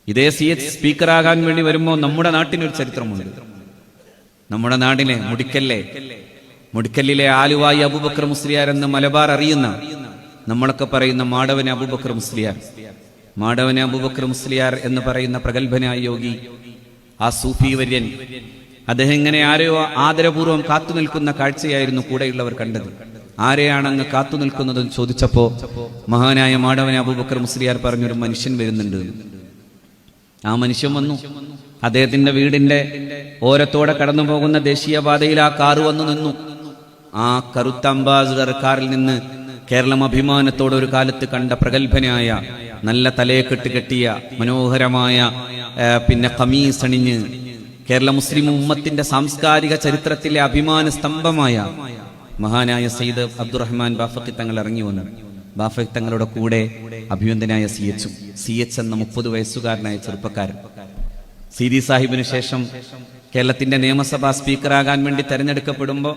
ഇതേ CH സ്പീക്കറാകാൻ വേണ്ടി വരുമ്പോൾ നമ്മുടെ നാട്ടിനൊരു ചരിത്രമുണ്ട്. നമ്മുടെ നാടിനെ മുടിക്കല്ലിലെ ആലുവായി അബൂബക്കർ മുസ്ലിയാർ എന്ന് മലബാർ അറിയുന്ന നമ്മളൊക്കെ പറയുന്ന മാടവന അബൂബക്കർ മുസ്ലിയാർ എന്ന് പറയുന്ന പ്രഗത്ഭനായ യോഗി, ആ സൂഫി വര്യൻ, അദ്ദേഹം ഇങ്ങനെ ആരെയോ ആദരപൂർവ്വം കാത്തു നിൽക്കുന്ന കാഴ്ചയായിരുന്നു കൂടെയുള്ളവർ കണ്ടത്. ആരെയാണ് അങ്ങ് കാത്തു നിൽക്കുന്നതെന്ന് ചോദിച്ചപ്പോ മഹാനായ മാടവന അബൂബക്കർ മുസ്ലിയാർ പറഞ്ഞൊരു മനുഷ്യൻ വരുന്നുണ്ട്. ആ മനുഷ്യൻ വന്നു. അദ്ദേഹത്തിന്റെ വീടിന്റെ ഓരത്തോടെ കടന്നു പോകുന്ന ദേശീയപാതയിൽ ആ കാറ് വന്നു നിന്നു. ആ കറുത്ത അംബാസിഡർ കാറിൽ നിന്ന് കേരളം അഭിമാനത്തോടെ ഒരു കാലത്ത് കണ്ട പ്രഗത്ഭനായ, നല്ല തലയെക്കെട്ട് കെട്ടിയ, മനോഹരമായ ഖമീസ് അണിഞ്ഞ് കേരള മുസ്ലിം ഉമ്മത്തിന്റെ സാംസ്കാരിക ചരിത്രത്തിലെ അഭിമാന സ്തംഭമായ മഹാനായ സയ്യിദ് അബ്ദുറഹ്മാൻ ബാഫഖി തങ്ങൾ ഇറങ്ങി വന്നു. ബാഫഖി തങ്ങളുടെ കൂടെ അഭിനന്ദനായ CH എന്ന 30 വയസ്സുകാരനായ ചെറുപ്പക്കാരൻ. സീതി സാഹിബിന് ശേഷം കേരളത്തിന്റെ നിയമസഭാ സ്പീക്കറാകാൻ വേണ്ടി തെരഞ്ഞെടുക്കപ്പെടുമ്പോൾ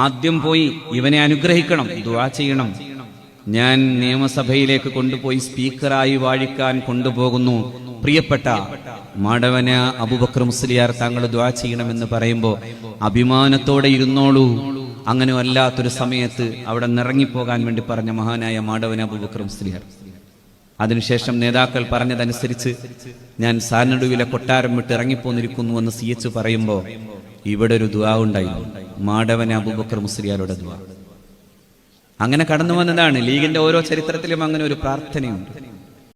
ആദ്യം പോയി ഇവനെ അനുഗ്രഹിക്കണം, ദുആ ചെയ്യണം. ഞാൻ നിയമസഭയിലേക്ക് കൊണ്ടുപോയി സ്പീക്കറായി വാഴിക്കാൻ കൊണ്ടുപോകുന്നു, പ്രിയപ്പെട്ട മാടവന അബൂബക്കർ മുസ്ലിയാർ താങ്കൾ ദുആ ചെയ്യണമെന്ന് പറയുമ്പോൾ അഭിമാനത്തോടെ ഇരുന്നോളൂ. അങ്ങനെ അല്ലാത്തൊരു സമയത്ത് അവിടെ നിറങ്ങിപ്പോകാൻ വേണ്ടി പറഞ്ഞ മഹാനായ മാടവന അബൂബക്കർ മുസ്ലിയാർ. അതിനുശേഷം നേതാക്കൾ പറഞ്ഞതനുസരിച്ച് ഞാൻ സാനടുവിലെ കൊട്ടാരം വിട്ട് ഇറങ്ങിപ്പോന്നിരിക്കുന്നുവെന്ന് CH പറയുമ്പോൾ ഇവിടെ ഒരു ദുആ ഉണ്ടായിരുന്നു, മാടവന അബൂബക്കർ മുസ്ലിയാരുടെ ദുആ. അങ്ങനെ കടന്നു വന്നതാണ്. ലീഗിന്റെ ഓരോ ചരിത്രത്തിലും അങ്ങനെ ഒരു പ്രാർത്ഥനയുണ്ട്.